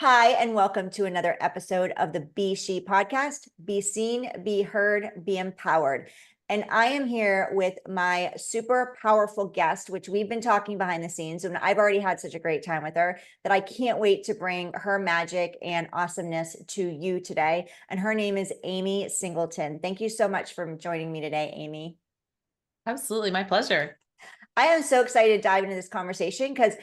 Hi, and welcome to another episode of the Be She podcast. Be seen, be heard, be empowered. And I am here with my super powerful guest, which we've been talking behind the scenes. And I've already had such a great time with her that I can't wait to bring her magic and awesomeness to you today. And her name is Amy Singleton. Thank you so much for joining me today, Amy. Absolutely. My pleasure. I am so excited to dive into this conversation because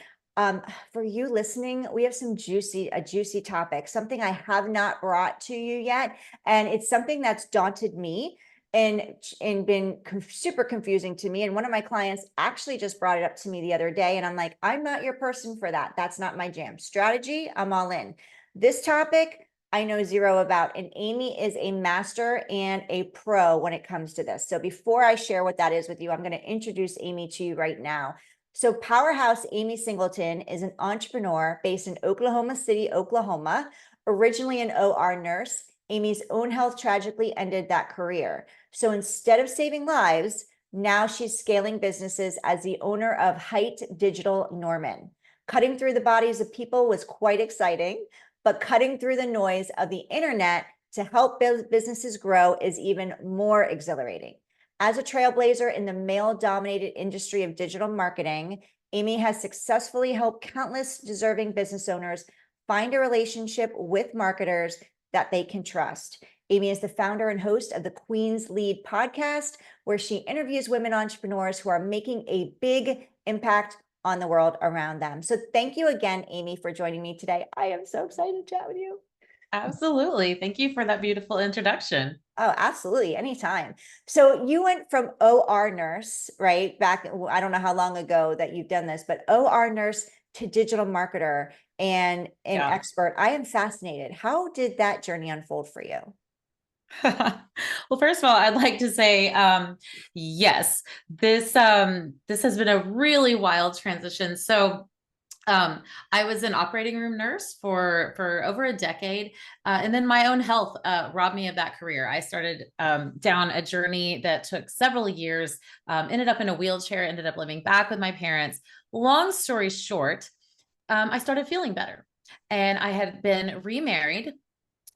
for you listening, we have a juicy topic, something I have not brought to you yet. And it's something that's daunted me and been super confusing to me. And one of my clients actually just brought it up to me the other day. And I'm like, I'm not your person for that. That's not my jam. Strategy, I'm all in. This topic, I know zero about. And Amy is a master and a pro when it comes to this. So before I share what that is with you, I'm going to introduce Amy to you right now. So Powerhouse Amy Singleton is an entrepreneur based in Oklahoma City, Oklahoma, originally an OR nurse. Amy's own health tragically ended that career. So instead of saving lives, now she's scaling businesses as the owner of Hite Digital Norman. Cutting through the bodies of people was quite exciting, but cutting through the noise of the internet to help businesses grow is even more exhilarating. As a trailblazer in the male-dominated industry of digital marketing, Amy has successfully helped countless deserving business owners find a relationship with marketers that they can trust. Amy is the founder and host of the Queen's Lead podcast, where she interviews women entrepreneurs who are making a big impact on the world around them. So thank you again, Amy, for joining me today. I am so excited to chat with you. Absolutely. Thank you for that beautiful introduction. Oh, absolutely. Anytime. So you went from OR nurse, right? Back, I don't know how long ago that you've done this, but OR nurse to digital marketer and an Yeah. expert. I am fascinated. How did that journey unfold for you? Well, first of all, I'd like to say, yes, this has been a really wild transition. So I was an operating room nurse for over a decade, and then my own health robbed me of that career. I started down a journey that took several years, ended up in a wheelchair, ended up living back with my parents. Long story short, I started feeling better, and I had been remarried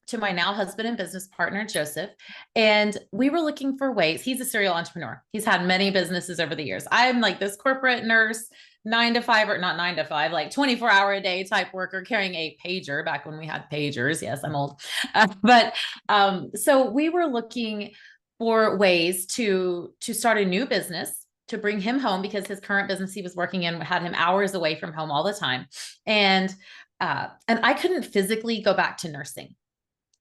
to my now husband and business partner, Joseph. And we were looking for ways. He's a serial entrepreneur. He's had many businesses over the years. I'm like this corporate nurse, 9 to 5, or not 9 to 5, like 24-hour a day type worker carrying a pager back when we had pagers. Yes, I'm old. So we were looking for ways to start a new business to bring him home, because his current business he was working in had him hours away from home all the time. And I couldn't physically go back to nursing.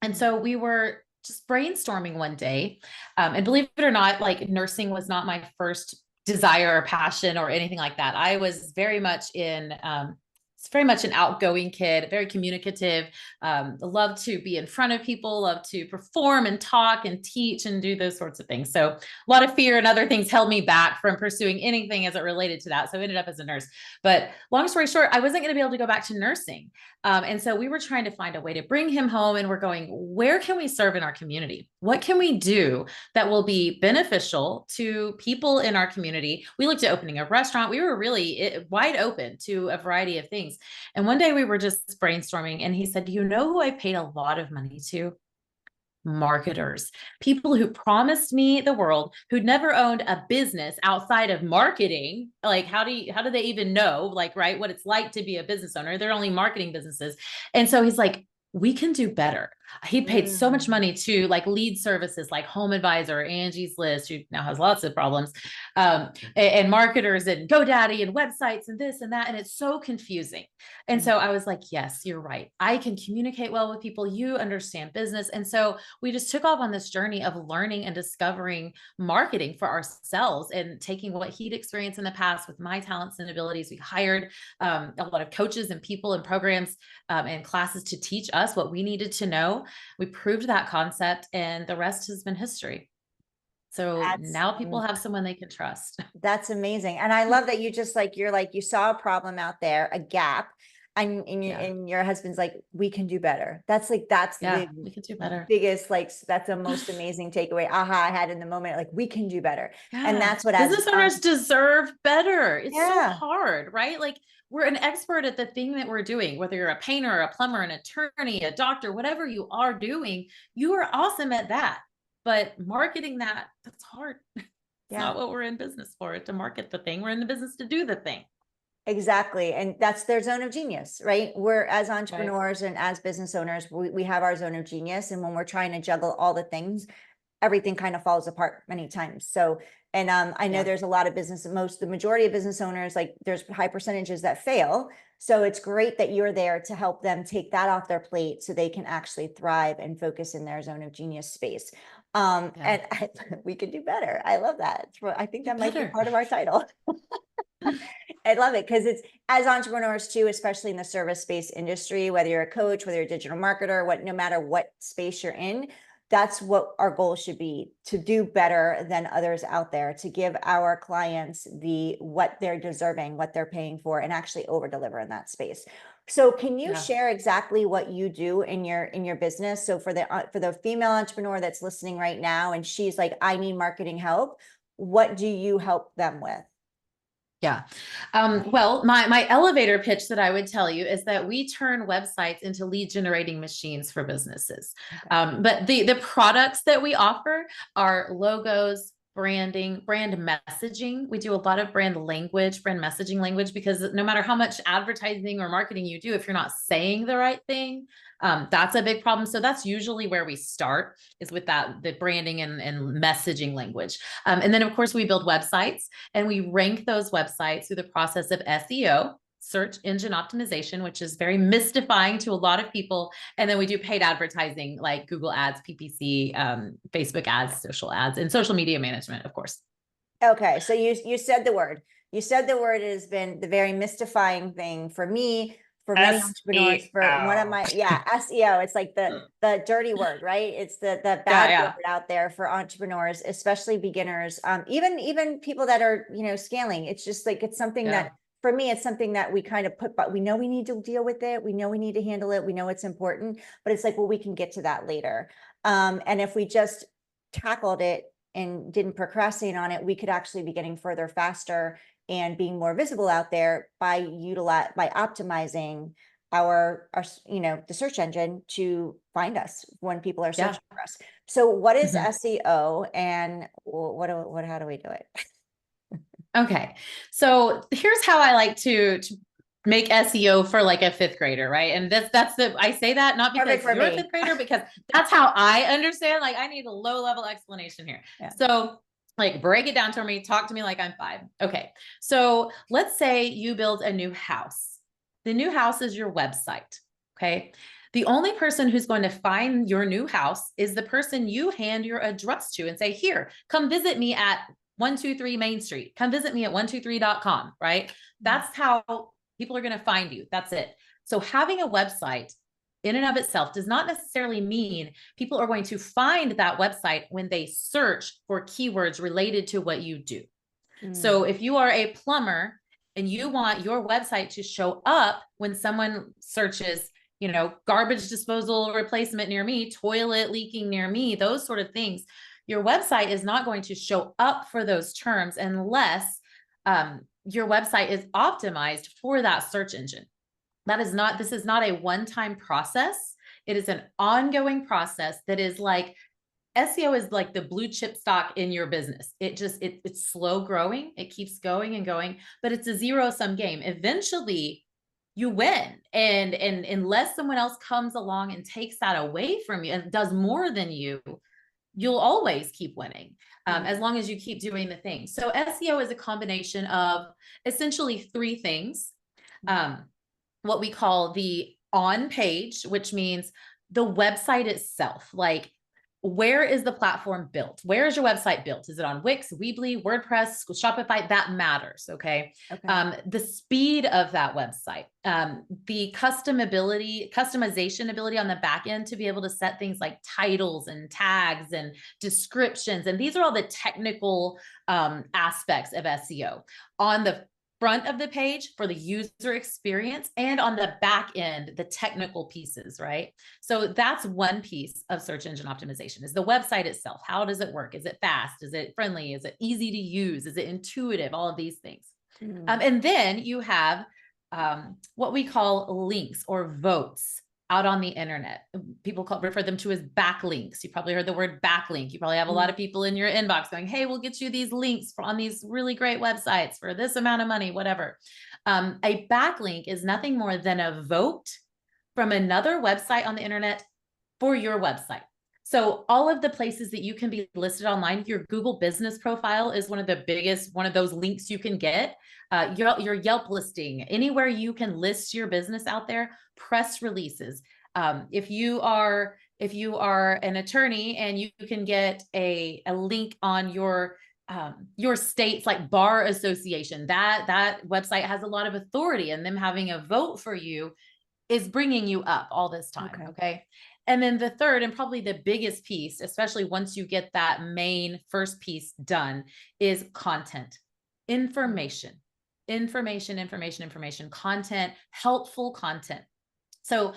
And so we were just brainstorming one day. And believe it or not, like nursing was not my first desire or passion or anything like that. I was very much it's very much an outgoing kid, very communicative, love to be in front of people, love to perform and talk and teach and do those sorts of things. So a lot of fear and other things held me back from pursuing anything as it related to that. So I ended up as a nurse. But long story short, I wasn't going to be able to go back to nursing. And so we were trying to find a way to bring him home, and we're going, where can we serve in our community? What can we do that will be beneficial to people in our community? We looked at opening a restaurant. We were really wide open to a variety of things. And one day we were just brainstorming, and he said, you know who I paid a lot of money to? Marketers, people who promised me the world, who'd never owned a business outside of marketing. Like, how do they even know, like, right, what it's like to be a business owner? They're only marketing businesses. And so he's like, we can do better. He paid so much money to like lead services like Home Advisor, Angie's List, who now has lots of problems, and marketers and GoDaddy and websites and this and that. And it's so confusing. And so I was like, yes, you're right. I can communicate well with people. You understand business. And so we just took off on this journey of learning and discovering marketing for ourselves and taking what he'd experienced in the past with my talents and abilities. We hired a lot of coaches and people and programs and classes to teach us what we needed to know. We proved that concept, and the rest has been history. So That's now people have someone they can trust. that's amazing. And I love that you just like you saw a problem out there, a gap, Yeah. and your husband's like, we can do better. That's the Yeah. We can do better. biggest, like, that's the most amazing takeaway aha I had in the moment. Like, we can do better. And Yeah. that's what as Business owners deserve better. It's so yeah. hard, right? Like we're an expert at the thing that we're doing, whether you're a painter, a plumber, an attorney, a doctor, whatever you are doing, you are awesome at that. But marketing that's hard. It's not what we're in business for, to market the thing. We're in the business to do the thing. Exactly. And that's their zone of genius, right? We're as entrepreneurs and as business owners, we have our zone of genius. And when we're trying to juggle all the things, everything kind of falls apart many times. So, and I know there's a lot of the majority of business owners, like there's high percentages that fail. So it's great that you're there to help them take that off their plate so they can actually thrive and focus in their zone of genius space. And we could do better. I love that. I think that might be part of our title. I love it because it's as entrepreneurs too, especially in the service-based industry, whether you're a coach, whether you're a digital marketer, no matter what space you're in, that's what our goal should be, to do better than others out there, to give our clients what they're deserving, what they're paying for, and actually over deliver in that space. So can you share exactly what you do in your business? So for the female entrepreneur that's listening right now, and she's like, I need marketing help, what do you help them with? Yeah. Well, my elevator pitch that I would tell you is that we turn websites into lead generating machines for businesses. But the products that we offer are logos, branding, brand messaging. We do a lot of brand messaging language, because no matter how much advertising or marketing you do, if you're not saying the right thing, that's a big problem. So that's usually where we start, is with the branding and messaging language. And then of course we build websites, and we rank those websites through the process of SEO, search engine optimization, which is very mystifying to a lot of people. And then we do paid advertising like Google ads, PPC, Facebook ads, social ads, and social media management, of course. Okay. So you said the word. You said the word has been the very mystifying thing for me, for many entrepreneurs, for one of my, SEO. It's like the dirty word, right? It's the bad word out there for entrepreneurs, especially beginners. Even people that are, scaling. It's just like, it's something that, for me, it's something that we kind of but we know we need to deal with it. We know we need to handle it. We know it's important, but it's like, well, we can get to that later. And if we just tackled it and didn't procrastinate on it, we could actually be getting further faster and being more visible out there by optimizing our the search engine to find us when people are searching for us. So what is SEO, and how do we do it? Okay. So here's how I like to make SEO for like a fifth grader, right? And I say that not because you're a fifth grader, because that's how I understand. Like, I need a low level explanation here. So like, break it down to me, talk to me like I'm 5. Okay. So let's say you build a new house. The new house is your website. Okay. The only person who's going to find your new house is the person you hand your address to and say, here, come visit me at 123 Main Street. Come visit me at 123.com, right? That's how people are going to find you. That's it. So having a website in and of itself does not necessarily mean people are going to find that website when they search for keywords related to what you do. So if you are a plumber and you want your website to show up when someone searches, garbage disposal replacement near me, toilet leaking near me, those sort of things, your website is not going to show up for those terms unless your website is optimized for that search engine. This is not a one-time process. It is an ongoing process that is like, SEO is like the blue chip stock in your business. It's slow growing. It keeps going and going, but it's a zero-sum game. Eventually you win. And unless someone else comes along and takes that away from you and does more than you, you'll always keep winning, as long as you keep doing the thing. So SEO is a combination of essentially 3 things. What we call the on page, which means the website itself. Like, where is the platform built? Where is your website built? Is it on Wix, Weebly, WordPress, Shopify? That matters. Okay. The speed of that website, the customization ability on the back end to be able to set things like titles and tags and descriptions. And these are all the technical aspects of SEO. On the front of the page for the user experience, and on the back end, the technical pieces, right? So that's one piece of search engine optimization, is the website itself. How does it work? Is it fast? Is it friendly? Is it easy to use? Is it intuitive? All of these things. And then you have what we call links or votes out on the internet. People refer them to as backlinks. You probably heard the word backlink. You probably have a lot of people in your inbox going, hey, we'll get you these links on these really great websites for this amount of money, whatever. A backlink is nothing more than a vote from another website on the internet for your website. So all of the places that you can be listed online, your Google business profile is one of the biggest, one of those links you can get. Your Yelp listing, anywhere you can list your business out there, press releases. If you are an attorney and you can get a link on your state's like bar association, that website has a lot of authority, and them having a vote for you is bringing you up all this time. Okay. And then the third and probably the biggest piece, especially once you get that main first piece done, is content, information, content, helpful content. So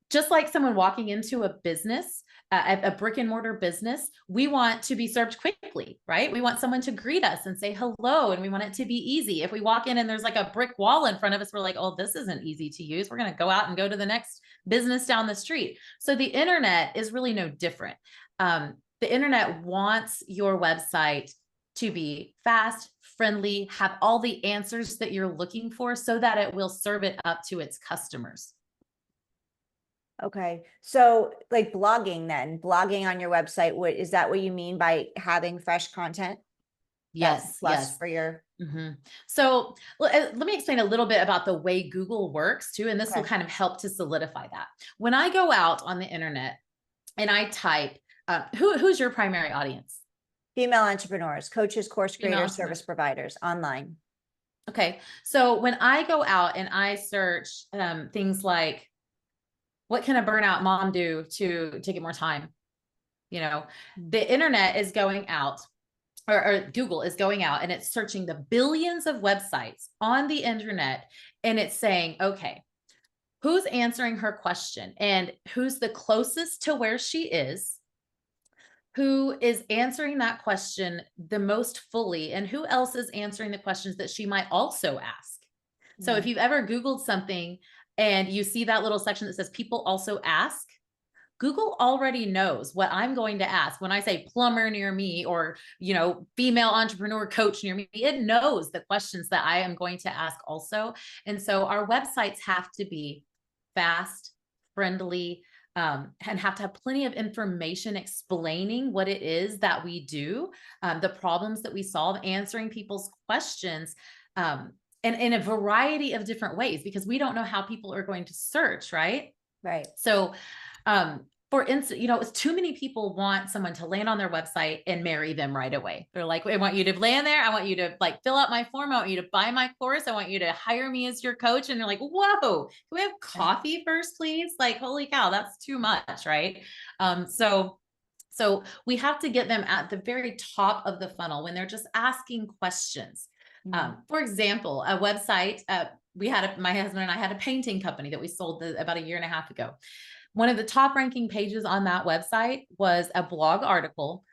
just like someone walking into a business, a brick and mortar business, we want to be served quickly, right? We want someone to greet us and say hello, and we want it to be easy. If we walk in and there's like a brick wall in front of us, we're like, oh, this isn't easy to use. We're going to go out and go to the next business down the street. So the internet is really no different. The internet wants your website to be fast, friendly, have all the answers that you're looking for so that it will serve it up to its customers. Okay. So like blogging on your website, is that what you mean by having fresh content? Yes. Yes. For your. So let me explain a little bit about the way Google works too. And this will kind of help to solidify that. When I go out on the internet and I type, who's your primary audience? Female entrepreneurs, coaches, course creators, service providers online. Okay. So when I go out and I search things like, what can a burnout mom do to get more time? You know, the internet is going out, or Google is going out, and it's searching the billions of websites on the internet, and it's saying, okay, who's answering her question and who's the closest to where she is, who is answering that question the most fully, and who else is answering the questions that she might also ask. So if you've ever Googled something and you see that little section that says people also ask, Google already knows what I'm going to ask. When I say plumber near me, or, you know, female entrepreneur coach near me, it knows the questions that I am going to ask also. And so our websites have to be fast, friendly, and have to have plenty of information explaining what it is that we do, the problems that we solve, answering people's questions, and in a variety of different ways, because we don't know how people are going to search, right? Right. So, for instance, you know, it's too many people want someone to land on their website and marry them right away. They're like, I want you to land there. I want you to like fill out my form. I want you to buy my course. I want you to hire me as your coach. And they're like, whoa, can we have coffee first, please? Like, holy cow, that's too much, right? So we have to get them at the very top of the funnel when they're just asking questions. For example, a website, my husband and I had a painting company that we sold about a year and a half ago. One of the top ranking pages on that website was a blog article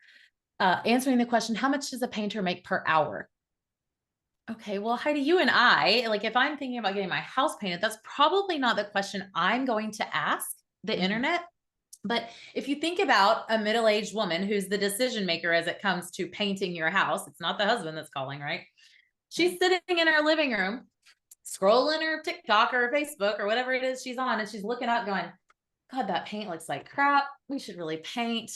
answering the question, how much does a painter make per hour? Okay, well, Heidi, you and I, like if I'm thinking about getting my house painted, that's probably not the question I'm going to ask the internet. But if you think about a middle-aged woman who's the decision maker as it comes to painting your house, it's not the husband that's calling, right? She's sitting in her living room, scrolling her TikTok or Facebook or whatever it is she's on, and she's looking up going, God, that paint looks like crap. We should really paint.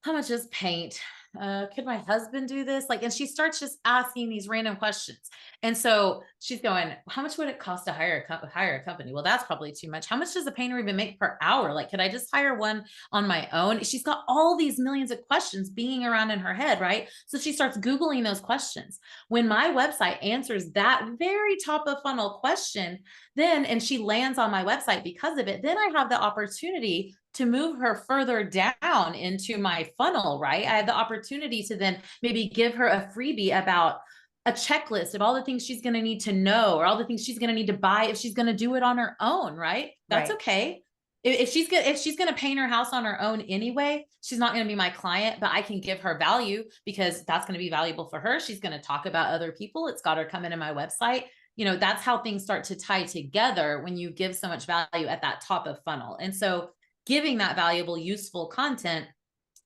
How much is paint? Could my husband do this? Like, and she starts just asking these random questions. And so she's going, how much would it cost to hire a company? Well, that's probably too much. How much does a painter even make per hour? Like, could I just hire one on my own? She's got all these millions of questions being around in her head, right? So she starts Googling those questions. When my website answers that very top of funnel question, and she lands on my website because of it, then I have the opportunity to move her further down into my funnel, right? I have the opportunity to then maybe give her a freebie about a checklist of all the things she's going to need to know, or all the things she's going to need to buy if she's going to do it on her own, right? That's okay. If she's going to paint her house on her own anyway, she's not going to be my client, but I can give her value because that's going to be valuable for her. She's going to talk about other people. It's got her coming to my website. that's how things start to tie together when you give so much value at that top of funnel. And so giving that valuable, useful content,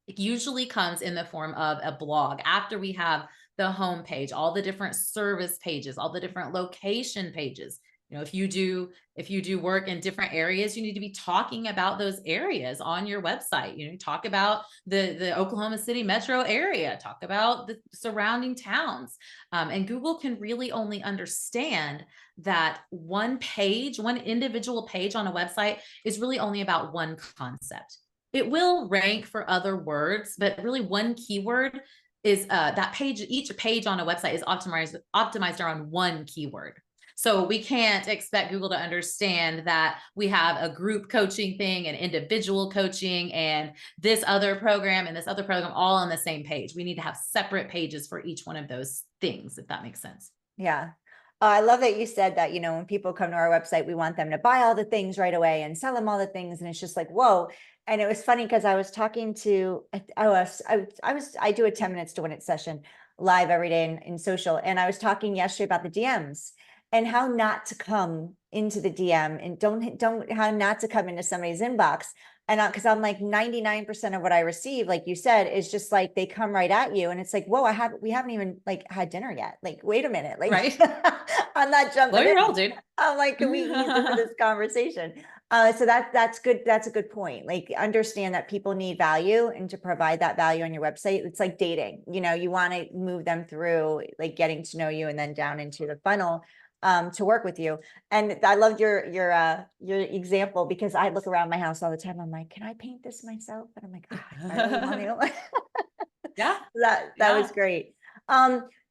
it usually comes in the form of a blog after we have the home page, all the different service pages, all the different location pages. If you do work in different areas, you need to be talking about those areas on your website. Talk about the Oklahoma City metro area, talk about the surrounding towns. And Google can really only understand that one individual page on a website is really only about one concept. It will rank for other words, but really one keyword is that page. Each page on a website is optimized around one keyword. So we can't expect Google to understand that we have a group coaching thing and individual coaching and this other program and this other program all on the same page. We need to have separate pages for each one of those things, if that makes sense. Yeah. I love that you said that, when people come to our website, we want them to buy all the things right away and sell them all the things. And it's just like, whoa. And it was funny because I was talking to, I do a 10 minutes to win it session live every day in social. And I was talking yesterday about the DMs and how not to come into the DM and how not to come into somebody's inbox. And because I'm like 99% of what I receive, like you said, is just like they come right at you, and it's like, whoa, we haven't even like had dinner yet. Like, wait a minute, like, right? I'm not jumping Blow your in. roll, dude. I'm like, can we use it for this conversation? So that's good. That's a good point. Like, understand that people need value, and to provide that value on your website, it's like dating. You want to move them through like getting to know you, and then down into the funnel. To work with you. And I loved your example, because I look around my house all the time. I'm like, can I paint this myself? And I'm like, I really want to. Yeah. That was great.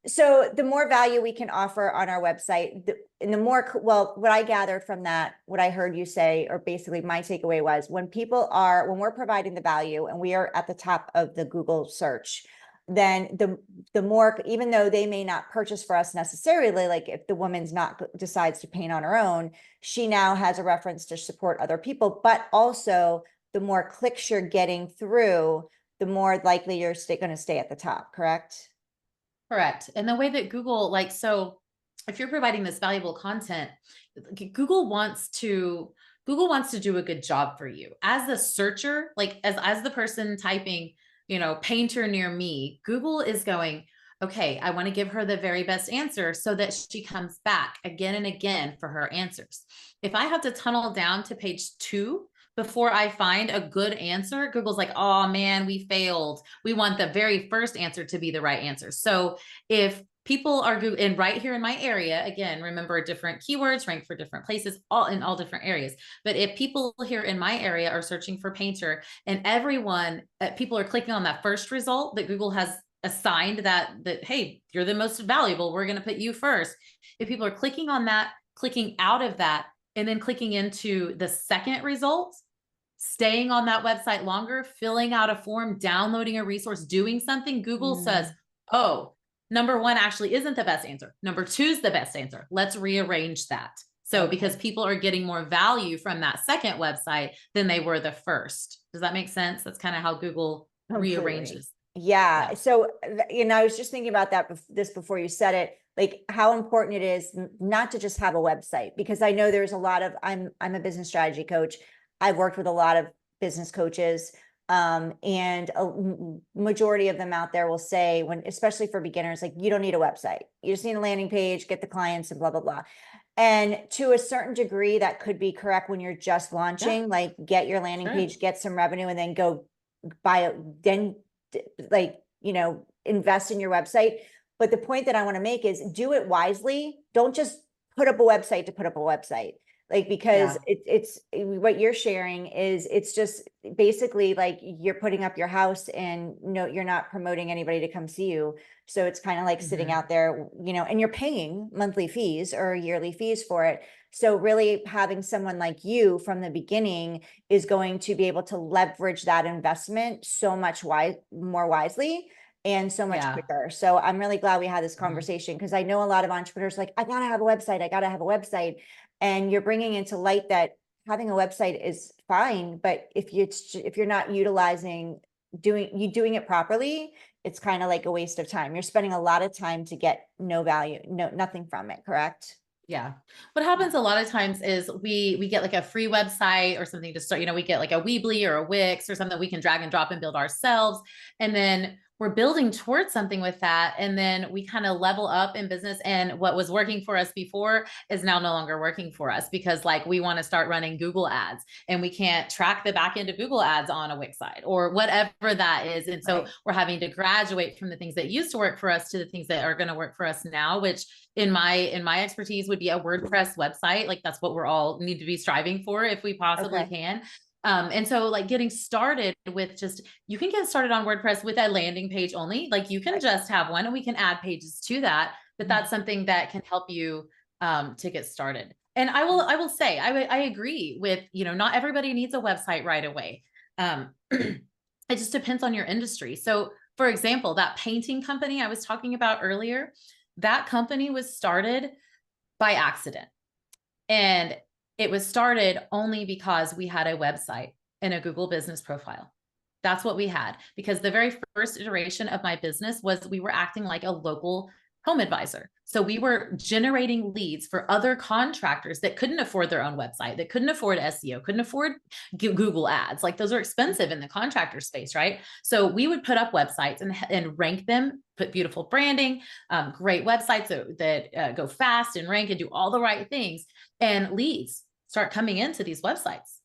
So the more value we can offer on our website, and the more, what I gathered from that, what I heard you say, or basically my takeaway was, when we're providing the value and we are at the top of the Google search, then the more, even though they may not purchase for us necessarily, like if the woman's decides to paint on her own, she now has a reference to support other people. But also, the more clicks you're getting through, the more likely you're going to stay at the top, correct? Correct. And the way that Google, so if you're providing this valuable content, Google wants to do a good job for you as a searcher, like as the person typing, painter near me. Google is going, okay, I want to give her the very best answer so that she comes back again and again for her answers. If I have to tunnel down to page 2 before I find a good answer, Google's like, oh man, we failed. We want the very first answer to be the right answer. So if people are and right here in my area, again, remember, different keywords rank for different places, in all different areas. But if people here in my area are searching for painter, and people are clicking on that first result that Google has assigned that, hey, you're the most valuable, we're going to put you first. If people are clicking on that, clicking out of that, and then clicking into the second result, staying on that website longer, filling out a form, downloading a resource, doing something, Google says, oh, number 1 actually isn't the best answer. Number 2 is the best answer. Let's rearrange that. So because people are getting more value from that second website than they were the first. Does that make sense? That's kind of how Google rearranges. Yeah. So, I was just thinking about this before you said it, like how important it is not to just have a website, because I know there's a lot of, I'm a business strategy coach. I've worked with a lot of business coaches. And a majority of them out there will say, especially for beginners, like, you don't need a website. You just need a landing page, get the clients, and blah, blah, blah. And to a certain degree, that could be correct when you're just launching, like get your landing page, get some revenue, and then go buy it, then invest in your website. But the point that I want to make is, do it wisely. Don't just put up a website to put up a website. Like, because it's what you're sharing is, it's just basically like you're putting up your house and you're not promoting anybody to come see you. So it's kind of like sitting out there, and you're paying monthly fees or yearly fees for it. So really having someone like you from the beginning is going to be able to leverage that investment so much more wisely and so much quicker. So I'm really glad we had this conversation, because I know a lot of entrepreneurs like, I gotta have a website. I gotta have a website. And you're bringing into light that having a website is fine, but if you're not doing it properly, it's kind of like a waste of time. You're spending a lot of time to get no value, nothing from it. Correct? Yeah. What happens a lot of times is we get like a free website or something to start, we get like a Weebly or a Wix or something we can drag and drop and build ourselves. And then we're building towards something with that. And then we kind of level up in business. And what was working for us before is now no longer working for us because like we want to start running Google ads and we can't track the back end of Google ads on a Wix site or whatever that is. And so we're having to graduate from the things that used to work for us to the things that are going to work for us now, which in my expertise would be a WordPress website. Like that's what we're all need to be striving for if we possibly can. And so like getting started with you can get started on WordPress with a landing page only. Like you can just have one and we can add pages to that, but that's something that can help you to get started. And I will say, I agree with, not everybody needs a website right away. It just depends on your industry. So for example, that painting company I was talking about earlier, that company was started by accident. And it was started only because we had a website and a Google business profile. That's what we had, because the very first iteration of my business was we were acting like a local home advisor. So we were generating leads for other contractors that couldn't afford their own website, that couldn't afford SEO, couldn't afford Google ads. Like those are expensive in the contractor space, right? So we would put up websites and rank them, put beautiful branding, great websites that go fast and rank and do all the right things, and leads start coming into these websites.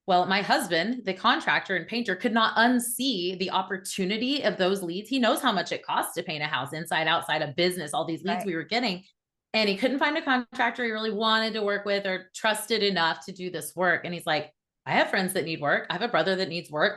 Well, my husband, the contractor and painter, could not unsee the opportunity of those leads. He knows how much it costs to paint a house inside, outside, a business, all these leads we were getting. And he couldn't find a contractor he really wanted to work with or trusted enough to do this work. And he's like, I have friends that need work. I have a brother that needs work.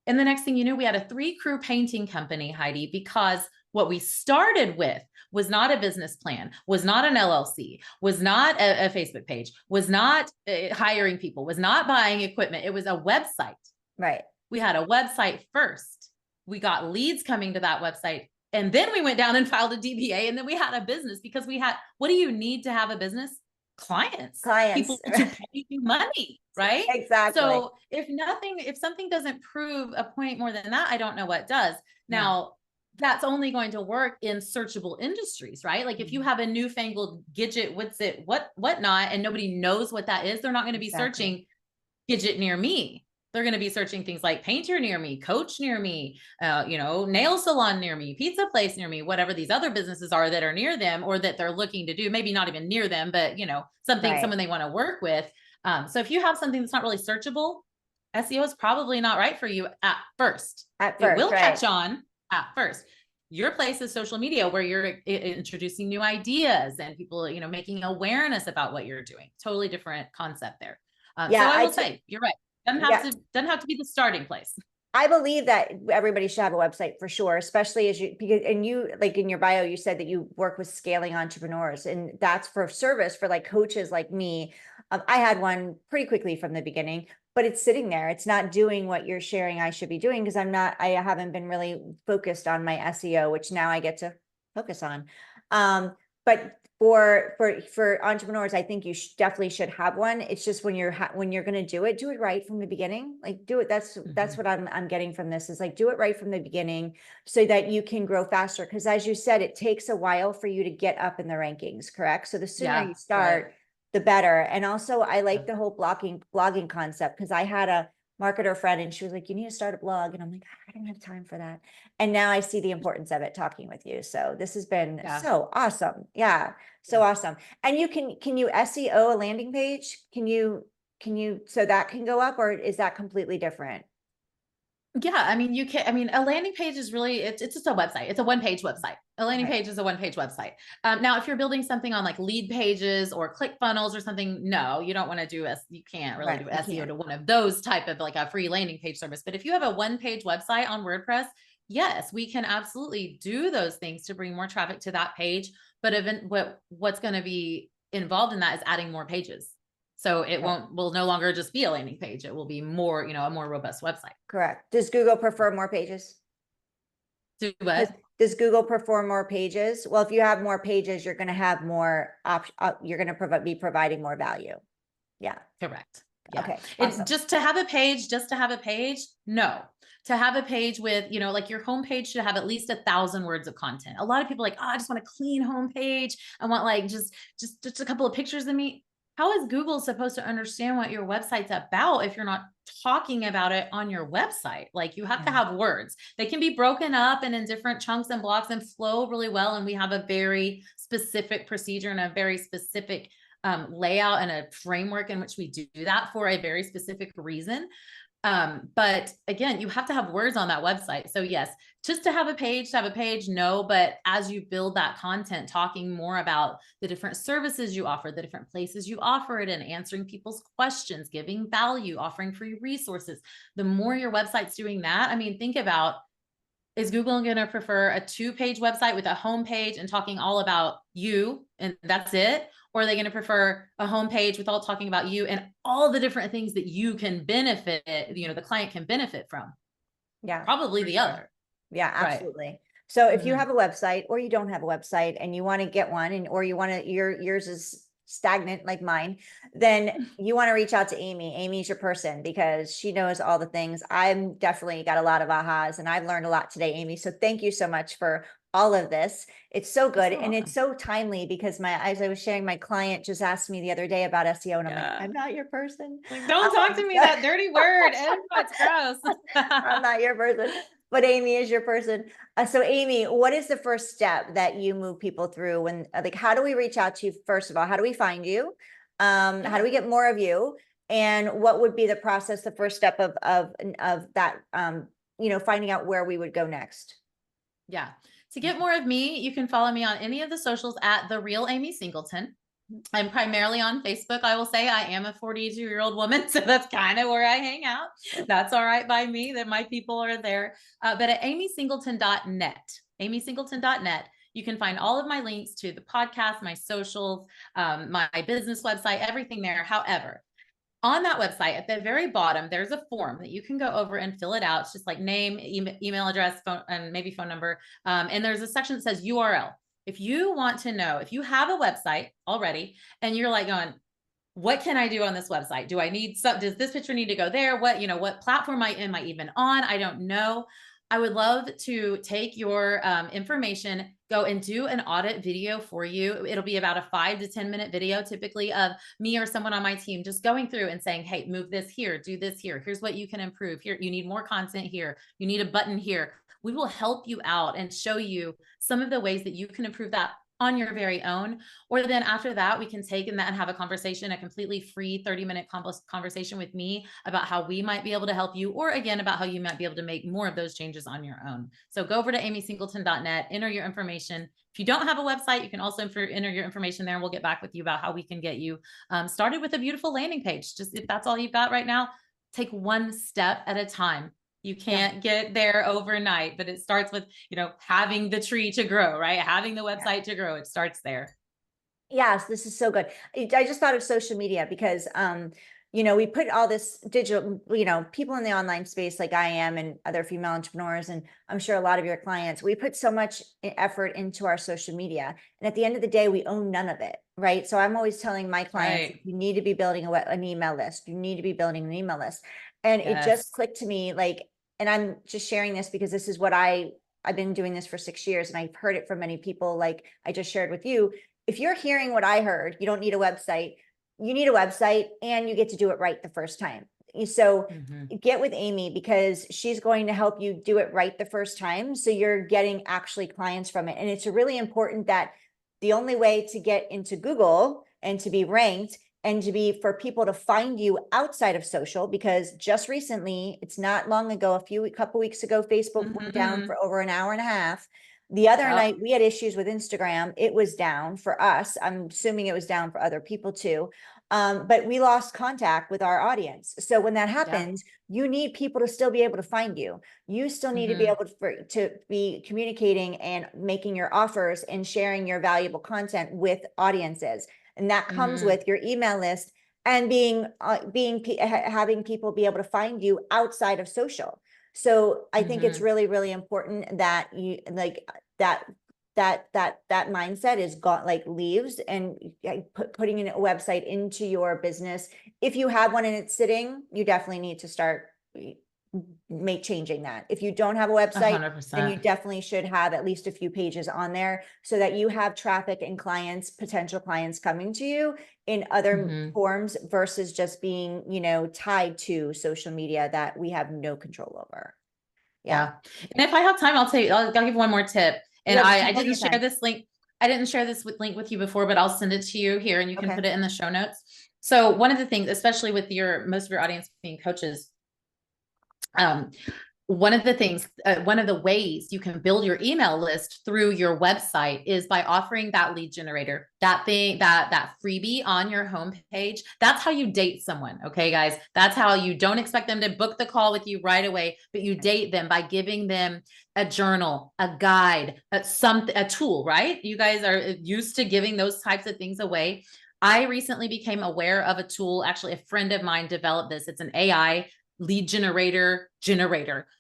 And the next thing you knew, we had a 3-crew painting company, Heidi, because what we started with was not a business plan, was not an LLC, was not a Facebook page, was not hiring people, was not buying equipment. It was a website. Right. We had a website first. We got leads coming to that website. And then we went down and filed a DBA. And then we had a business because what do you need to have a business? Clients, people to pay you money, right? Exactly. So if something doesn't prove a point more than that, I don't know what does. Now, that's only going to work in searchable industries, right? Like if you have a newfangled Gidget, whatnot, and nobody knows what that is, they're not going to be searching Gidget near me. They're going to be searching things like painter near me, coach near me, nail salon near me, pizza place near me, whatever these other businesses are that are near them or that they're looking to do, maybe not even near them, but someone they want to work with. So if you have something that's not really searchable, SEO is probably not right for you at first. It will catch on at first. Your place is social media where you're introducing new ideas and people, making awareness about what you're doing. Totally different concept there. So I will say, you're right. Doesn't have to be the starting place. I believe that everybody should have a website for sure, especially and you, like in your bio, you said that you work with scaling entrepreneurs, and that's for service for like coaches like me. I had one pretty quickly from the beginning, but it's sitting there. It's not doing what you're sharing I should be doing because I haven't been really focused on my SEO, which now I get to focus on. But for entrepreneurs, I think you definitely should have one. It's just when you're going to do it right from the beginning. Like do it. That's what I'm getting from this is like, do it right from the beginning so that you can grow faster. Cause as you said, it takes a while for you to get up in the rankings. Correct. So the sooner you start, the better. And also I like the whole blogging concept. Cause I had a marketer friend and she was like, you need to start a blog. And I'm like, I don't have time for that. And now I see the importance of it talking with you. So this has been so awesome. Yeah. So awesome. And can you SEO a landing page? Can you, so that can go up, or is that completely different? Yeah. I mean, a landing page is really, it's just a website. It's a one-page website. A landing page is a one-page website. Now, if you're building something on like lead pages or ClickFunnels or something, no, you don't want to you can't really do SEO to one of those type of like a free landing page service. But if you have a one-page website on WordPress, yes, we can absolutely do those things to bring more traffic to that page. But what's going to be involved in that is adding more pages. So it will no longer just be a landing page. It will be more, a more robust website. Correct. Does Google prefer more pages? Do what? Does Google prefer more pages? Well, if you have more pages, you're going to have more you're going to be providing more value. Yeah. Correct. Yeah. Okay. Awesome. Just to have a page, no. to have a page with, you know, like your homepage should have at least 1,000 words of content. A lot of people are like, oh, I just want a clean homepage. I want like just a couple of pictures of me. How is Google supposed to understand what your website's about if you're not talking about it on your website? Like you have to have words. They can be broken up and in different chunks and blocks and flow really well. And we have a very specific procedure and a very specific layout and a framework in which we do that for a very specific reason. But again, you have to have words on that website. So yes, just to have a page, no, but as you build that content, talking more about the different services you offer, the different places you offer it in, answering people's questions, giving value, offering free resources, the more your website's doing that. I mean, think about, is Google going to prefer a 2-page website with a homepage and talking all about you and that's it? Or are they going to prefer a homepage with all talking about you and all the different things that you can benefit, you know, the client can benefit from? Yeah. Probably the other. Yeah, Right. absolutely. So if you have a website or you don't have a website and you want to get one and, or you want to, yours is stagnant like mine, then you want to reach out to Amy. Amy's your person because she knows all the things. I'm definitely got a lot of ahas and I've learned a lot today, Amy. So thank you so much for all of this. It's so good. And it's so timely because as I was sharing, my client just asked me the other day about SEO and I'm like, I'm not your person. Like, don't talk to me that dirty word. It's gross. I'm not your person, but Amy is your person. So Amy, what is the first step that you move people through when, like, how do we reach out to you? First of all, how do we find you? How do we get more of you? And what would be the process, the first step of that, you know, finding out where we would go next? Yeah. To get more of me, you can follow me on any of the socials at The Real Amy Singleton. I'm primarily on Facebook. I will say I am a 42-year-old woman, so that's kind of where I hang out. That's all right by me that my people are there. But at amysingleton.net, you can find all of my links to the podcast, my socials, my business website, everything there. However, on that website at the very bottom, there's a form that you can go over and fill it out. It's just like name, email address, phone, and maybe phone number. And there's a section that says URL. If you want to know, if you have a website already and you're like going, what can I do on this website? Do I need some, does this picture need to go there? What, you know, what platform am I even on? I don't know. I would love to take your information, go and do an audit video for you. It'll be about a 5 to 10 minute video, typically, of me or someone on my team just going through and saying, hey, move this here, do this here. Here's what you can improve here. You need more content here. You need a button here. We will help you out and show you some of the ways that you can improve that on your very own. Or then after that, we can take and have a conversation, a completely free 30-minute conversation with me about how we might be able to help you, or again, about how you might be able to make more of those changes on your own. So go over to amysingleton.net, enter your information. If you don't have a website, you can also enter your information there and we'll get back with you about how we can get you started with a beautiful landing page. Just if that's all you've got right now, take one step at a time. You can't get there overnight, but it starts with, you know, having the tree to grow, right? Having the website to grow. It starts there. Yes, this is so good. I just thought of social media because, you know, we put all this digital, you know, people in the online space like I am and other female entrepreneurs, and I'm sure a lot of your clients, we put so much effort into our social media. And at the end of the day, we own none of it, right? So I'm always telling my clients, you need to be building an email list. You need to be building an email list. And it just clicked to me, like, and I'm just sharing this because this is what I've been doing this for 6 years and I've heard it from many people, like I just shared with you. If you're hearing what I heard, you don't need a website. You need a website and you get to do it right the first time. So get with Amy because she's going to help you do it right the first time. So you're getting actually clients from it. And it's really important that the only way to get into Google and to be ranked and to be for people to find you outside of social, because just recently, it's not long ago, a couple weeks ago, Facebook went down for over an hour and a half. The other night we had issues with Instagram. It was down for us. I'm assuming it was down for other people too. But we lost contact with our audience. So when that happens, you need people to still be able to find you. You still need to be able to be communicating and making your offers and sharing your valuable content with audiences. And that comes with your email list and having people be able to find you outside of social. So I think it's really, really important that you like that mindset is got like leaves and putting in a website into your business. If you have one and it's sitting, you definitely need to start make changing that. If you don't have a website, then you 100%. definitely should have at least a few pages on there so that you have traffic and clients, potential clients coming to you in other Mhm. forms versus just being, you know, tied to social media that we have no control over. Yeah. Yeah. And if I have time, I'll give one more tip. You And have I plenty didn't of share time. this link. I didn't share this link with you before, but I'll send it to you here and you can Okay. put it in the show notes. So one of the things, especially with most of your audience being coaches, um, one of the things, one of the ways you can build your email list through your website is by offering that lead generator, that thing, that freebie on your homepage. That's how you date someone. Okay, guys, that's how you don't expect them to book the call with you right away, but you date them by giving them a journal, a guide, a tool, right? You guys are used to giving those types of things away. I recently became aware of a tool. Actually, a friend of mine developed this. It's an AI lead generator.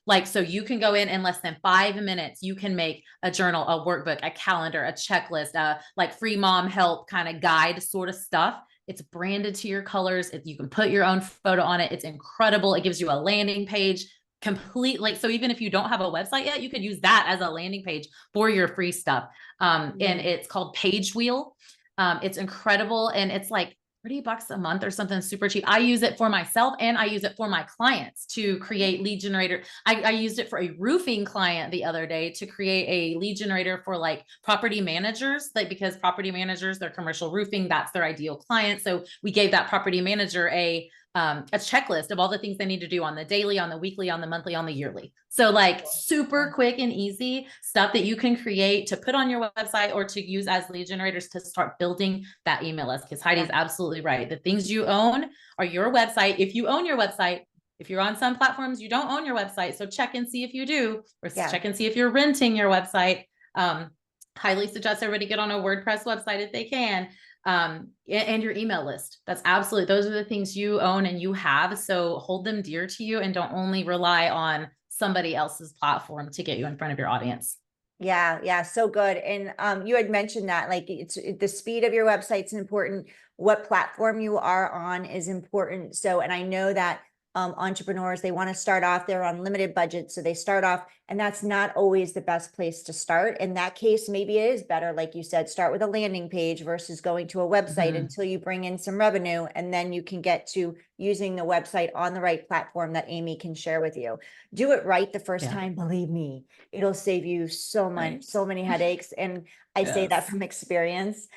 Like, so you can go in less than 5 minutes, you can make a journal, a workbook, a calendar, a checklist, like free mom help kind of guide sort of stuff. It's branded to your colors. You can put your own photo on it. It's incredible. It gives you a landing page complete. Like, so even if you don't have a website yet, you could use that as a landing page for your free stuff. And it's called Page Wheel. It's incredible. And it's like $30 a month or something super cheap. I use it for myself and I use it for my clients to create lead generator. I used it for a roofing client the other day to create a lead generator for like property managers, like because property managers, they're commercial roofing, that's their ideal client. So we gave that property manager a checklist of all the things they need to do on the daily, on the weekly, on the monthly, on the yearly. So like super quick and easy stuff that you can create to put on your website or to use as lead generators to start building that email list. Because Heidi's absolutely right. The things you own are your website. If you own your website, if you're on some platforms, you don't own your website. So check and see if you do, or check and see if you're renting your website. Highly suggest everybody get on a WordPress website if they can. And your email list. That's absolutely, those are the things you own and you have. So hold them dear to you and don't only rely on somebody else's platform to get you in front of your audience. Yeah, yeah, so good. And you had mentioned that like it's the speed of your website's important. What platform you are on is important. So, and I know that entrepreneurs, they want to start off, they're on limited budget. So they start off, and that's not always the best place to start. In that case, maybe it is better, like you said, start with a landing page versus going to a website until you bring in some revenue. And then you can get to using the website on the right platform that Amy can share with you. Do it right the first time, believe me, it'll save you so much, so many headaches. And I say that from experience.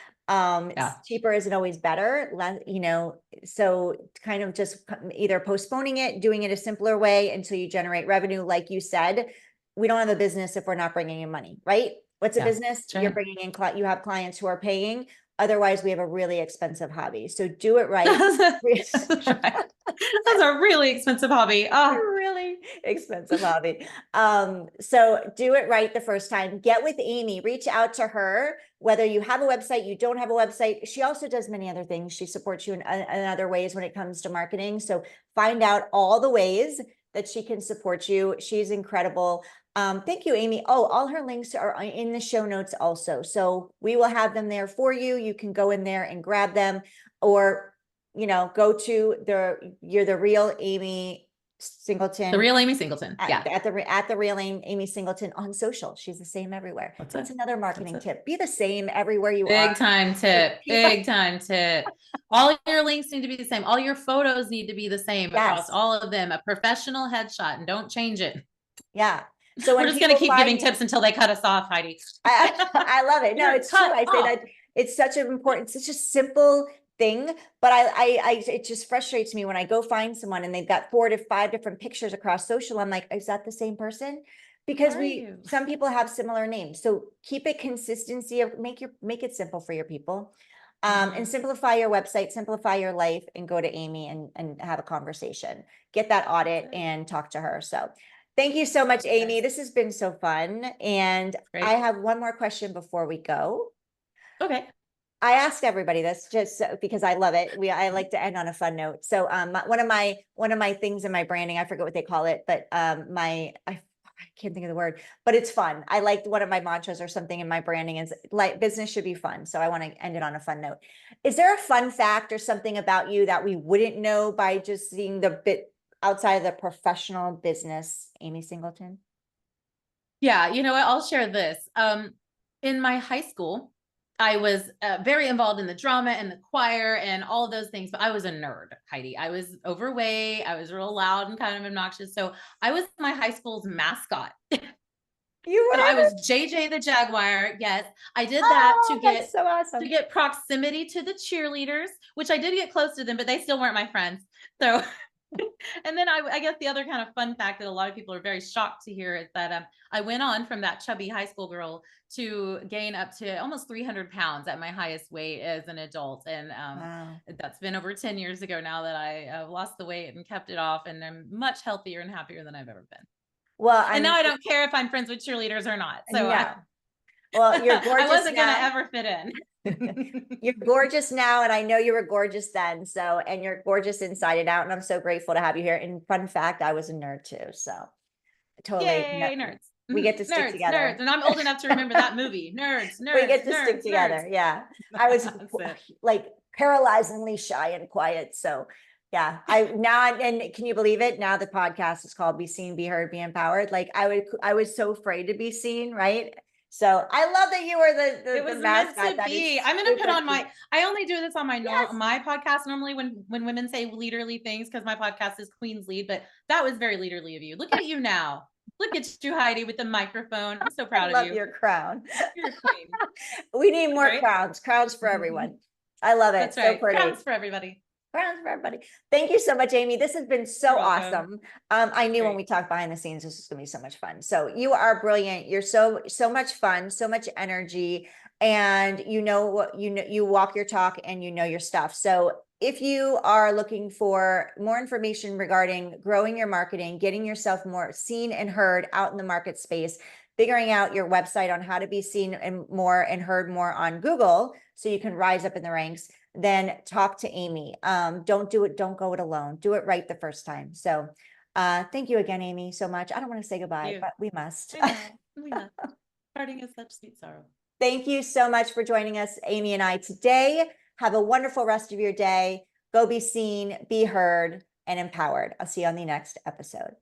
Cheaper isn't always better, you know, so kind of just either postponing it, doing it a simpler way until you generate revenue. Like you said, we don't have a business if we're not bringing in money, right? What's a business? You're bringing in, you have clients who are paying. Otherwise, we have a really expensive hobby. So do it right. That's right. That's a really expensive hobby. Oh, really expensive hobby. So do it right the first time. Get with Amy, reach out to her, whether you have a website, you don't have a website. She also does many other things. She supports you in other ways when it comes to marketing. So find out all the ways that she can support you. She's incredible. Thank you, Amy. Oh, all her links are in the show notes also. So we will have them there for you. You can go in there and grab them, or you know, go to you're the real Amy Singleton. The real Amy Singleton. At the real Amy Singleton on social. She's the same everywhere. That's another marketing tip. Be the same everywhere you are. Big time tip. Big time tip. All your links need to be the same. All your photos need to be the same across all of them. A professional headshot, and don't change it. Yeah. So we're just going to keep giving tips until they cut us off, Heidi. I love it. No, it's true. I say that it's such an important, such a simple thing, but it just frustrates me when I go find someone and they've got 4 to 5 different pictures across social. I'm like, is that the same person? Because some people have similar names. So keep it consistency of make it simple for your people. And simplify your website, simplify your life, and go to Amy and have a conversation. Get that audit and talk to her. So thank you so much, Amy. This has been so fun. And I have one more question before we go. Okay. I ask everybody this just because I love it. I like to end on a fun note. So one of my things in my branding, I forget what they call it, but I can't think of the word, but it's fun. I like one of my mantras or something in my branding is like business should be fun. So I want to end it on a fun note. Is there a fun fact or something about you that we wouldn't know by just seeing the outside of the professional business, Amy Singleton? Yeah, you know what? I'll share this. In my high school, I was very involved in the drama and the choir and all of those things, but I was a nerd, Heidi. I was overweight. I was real loud and kind of obnoxious. So I was my high school's mascot. You So I were? was JJ the Jaguar. Yes, I did that Oh, that's so awesome. to get proximity to the cheerleaders, which I did get close to them, but they still weren't my friends. So and then I guess the other kind of fun fact that a lot of people are very shocked to hear is that I went on from that chubby high school girl to gain up to almost 300 pounds at my highest weight as an adult. And Wow. that's been over 10 years ago now that I lost the weight and kept it off. And I'm much healthier and happier than I've ever been. Well, And now I'm I don't care if I'm friends with cheerleaders or not. So no. Well, you're I gorgeous wasn't going to now. ever fit in. You're gorgeous now, and I know you were gorgeous then. So, and you're gorgeous inside and out. And I'm so grateful to have you here. And fun fact, I was a nerd too. So totally, Yay, nerds. we get to stick Nerds, together. nerds. And I'm old enough to remember that movie. Nerds, We nerds, get to nerds, stick together. nerds. Yeah. I was That's it. like paralyzingly shy and quiet. So yeah, I now, and can you believe it? Now the podcast is called Be Seen, Be Heard, Be Empowered. Like I was so afraid to be seen, right? So I love that you were It the was meant mascot. to That be. is I'm going to put super on cute. I only do this on my Yes. my podcast normally when women say leaderly things because my podcast is Queen's Lead, but that was very leaderly of you. Look at you now. Look at you, Heidi, with the microphone. I'm so proud I of love you. your crown. You're a queen. We need more Right? crowns for everyone. I love it. That's So right. pretty. Crowns for everybody. Crowns for everybody. Thank you so much, Amy. This has been so You're welcome. awesome. I knew when Great. we talked behind the scenes, this was gonna be so much fun. So you are brilliant. You're so much fun, so much energy, and you know what you walk your talk and you know your stuff. So if you are looking for more information regarding growing your marketing, getting yourself more seen and heard out in the market space, figuring out your website on how to be seen and more and heard more on Google so you can rise up in the ranks, then talk to Amy. Don't go it alone. Do it right the first time. So thank you again, Amy, so much. I don't want to say goodbye, but we must. I know. We must. Parting is such sweet sorrow. Thank you so much for joining us, Amy and I, today. Have a wonderful rest of your day. Go be seen, be heard, and empowered. I'll see you on the next episode.